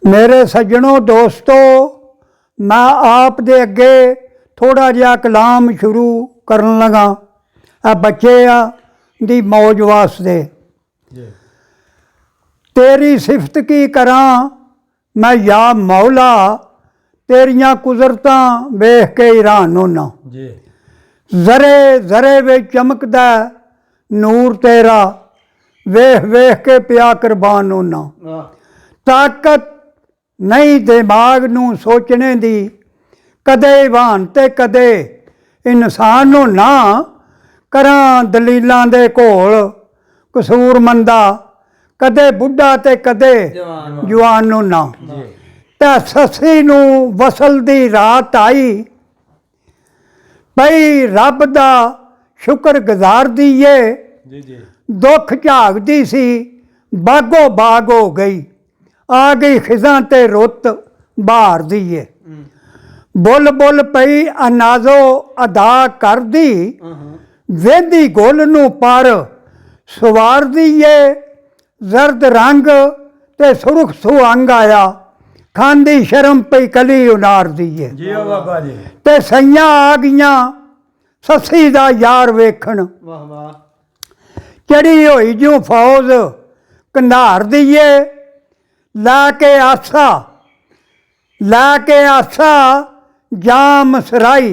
मेरे सज्जनों दोस्तों, मैं आप दे अगे थोड़ा जिहा कलाम शुरू करन लगा। आ बच्चे दी मौज वास्ते तेरी सिफत की करां मैं या मौला, तेरियां कुदरतां वेख के हैरान होना। जरे जरे विच चमकदा नूर तेरा, वेख वेख के पिया कुर्बान होना। ताकत नहीं दिमाग नूं सोचने दी, कदे इवान ते कदे इंसान होना। करां दलीलां दे घोल कसूर मंदा, कदे बुढ़ा ते कदे जवान होना। ते ससी नूं वसल दी रात आई, पई रब दा शुक्र गुजार दीए। दुख झागदी सी बागो बाग हो गई, आ गई खिजां ते रुत बहार दीए। बुल बुल पई अनाजो अदा कर दी, वेंदी गुल नूं पर सवार दीए। जर्द रंग ते सुरख सुअंग आया, खांदी शर्म पई कली उनार दीए। ते सईयां आ गईयां ससी दा यार वेखण, चढ़ी होई जूं फौज कंधार दीए। लैके आसा जाम सराई,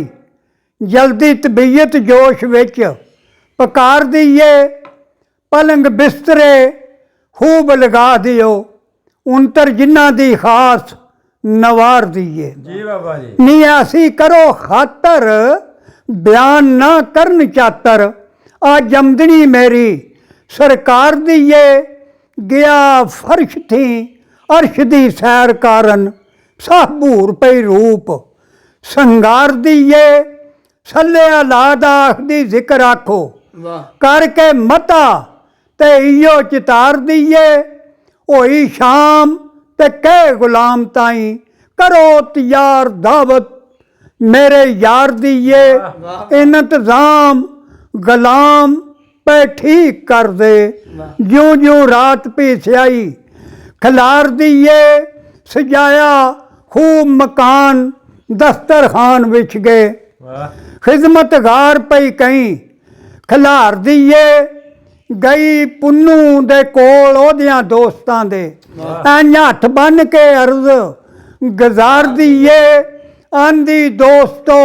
जल्दी तबीयत जोश विच पकार दीए। पलंग बिस्तरे खूब लगा दियो, उनतर जिन्हां दी खास नवार दीए। नियासी करो खातर बयान ना करन चातर, आ जमदनी मेरी सरकार दीए। गया फर्श थी अर्श दी सैर कारण, साहबूर पई रूप संगार दीए। सल्ले लाद आखदी जिक्र आखो, करके मता ते इयो चितार दीए। होई शाम ते कह गुलाम ताई, करो तैयार दावत मेरे यार दीए। इंतजाम गुलाम पे ठीक कर दे, ज्यों ज्यों रात पीछाई खिलार दीए। सजाया खूब मकान दस्तर खान विच गए, खिदमतगार पई कहीं खिलार दीए। गई पुन्नू दे कोल ओदियां दोस्तां दे, इंज हथ बन के अर्ज गुजार दीए। आंदी दोस्तो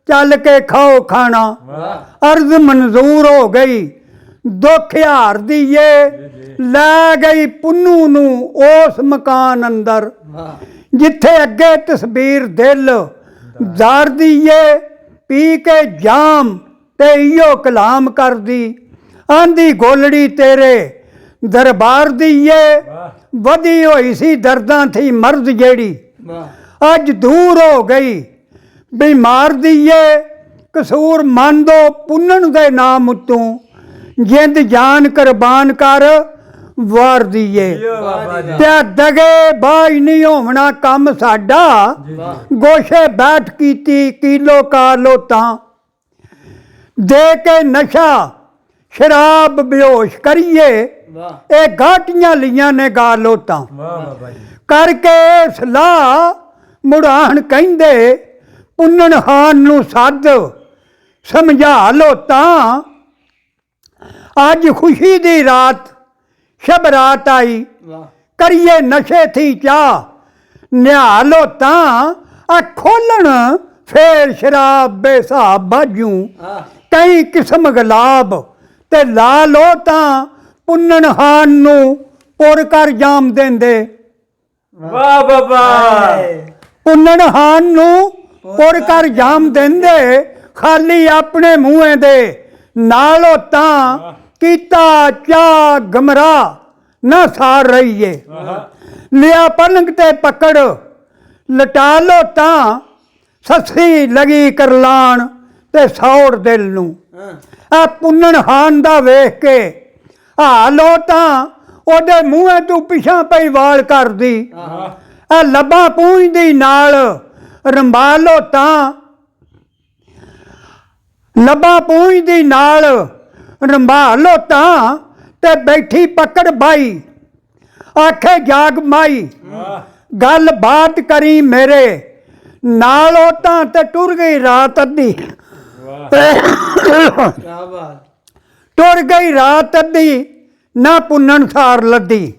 चल के खाओ खाना, अर्ज मंजूर हो गई दुख हार दीए। लै गई पुन्नू नू उस मकान अंदर, जिथे अगे तस्वीर दिल जार दीए। पी के जाम ते इयो कलाम कर दी, आंदी गोलड़ी तेरे दरबार दीए। वधी होई सी दर्दां थी मर्द जेड़ी, अज दूर हो गई बीमार दीए। कसूर मन दो पुन्नन दे नाम उत्तों, जिंद जान कुर्बान कर वार दीए। ते दगे बाज नहीं होवना कम साडा, गोशे बैठ कीती किलो कालो तां। दे के नशा शराब बेहोश करिए, ए गाटियां लियां ने गालो तां। करके सलाह मुड़ान कहिंदे, पुन्नन खान नू सद समझा लो तां। अज खुशी दी रात शब रात आई, करिए नशे थी चाह निहा लो तां। आ खोलन फेर शराब बेसाब बाजू, कई किस्म गुलाब ते ला लो तां। पुन्नन खान नू पुर कर जाम देंदे, वाह बाबा। पुन्नन खान नू पुर कर जाम देंदे, खाली अपने मुँहे दे नालो तां। कीता चा गमरा ना सार रहीए, लिया पलंग ते पकड़ लटा लो तां। ससी लगी करलान ते सौड़ दिल नू, आ पुन्नन खान दा वेख के हालो तां। ओदे मूँहे तू पिछां पई वाल कर दी, आ लब्बां पूंझदी नाल रंबा लो तां। लब्बां पूंझदी नाल रंबा लो तां। ते बैठी पकड़ बाई आखे जाग माई, गल बात करी मेरे नाल ओतां ते टुर गई रात अद्धी क्या बात। टुर गई रात अद्धी ना पुन्नन सार लद्दी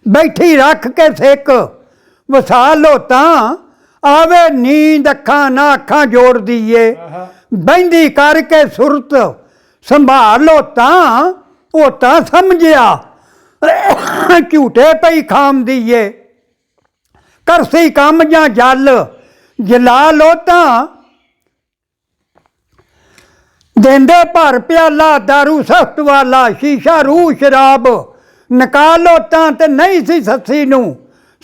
बैठी रख के सिक वसा लो तां आवे नींद अखां ना अखां जोड़ दीए बहंदी करके सुरत संभाल लो तां ओ तां समझिया झूठे पई खाम दीए करसी कम जां जल जला लो तां देंदे भर प्याला दारू सख्त वाला शीशा रूह शराब निकालो तां ते नहीं सी सस्सी नूं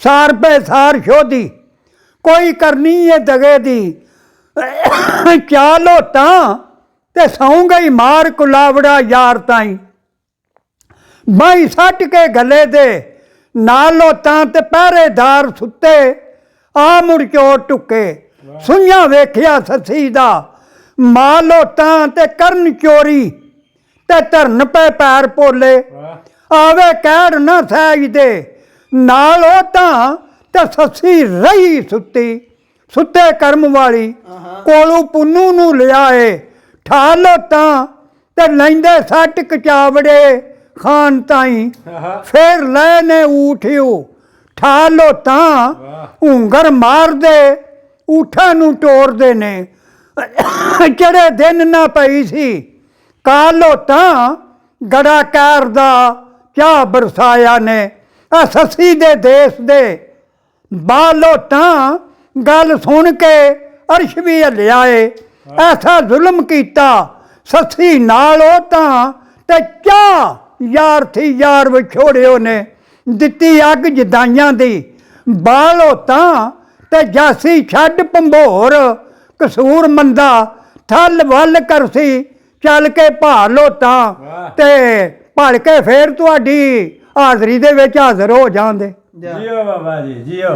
सार पे सार शोधी कोई करनी है दगे दी चालो तां ते सौ गई मार कुलावड़ा यार ताई बाई सट के गले दे नालो तां ते पहरेदार सुते आ मुड़ चोर टुके सुइयां वेखिया ससी दा मालो तां ते करन चोरी ते धरन पे पैर पोले आवे कैड़ ना सहज दे नाल ओ तां ते ससी रही सुती सुते कर्म वाली कोलू पुन्नू नू लियाए ठालो तां ते लैंदे सट कचावड़े खान ताई फिर लेने उठियो ठालो तां ऊंगर मार दे ऊठा नू टोर दे ने चढ़े दिन ना पई सी कालो तां गड़ा कैर दा क्या बरसाया ने आ ससी दे देश दे बालो तां गल सुन के अर्श भी हलियाए ऐसा जुल्म कीता ससी नाल ओ तां ते क्या यार थी यार विछोड़ियो ने दिती अग जदाइयां दी बालो तां ते जासी छड्ड पंभोर कसूर मंदा थल वल करसी चल के भालो तां ते भल के फिर तुहाडी हाजरी दे विच हाਜ਼ਰ हो जांदे। जियो बाबा जी जियो।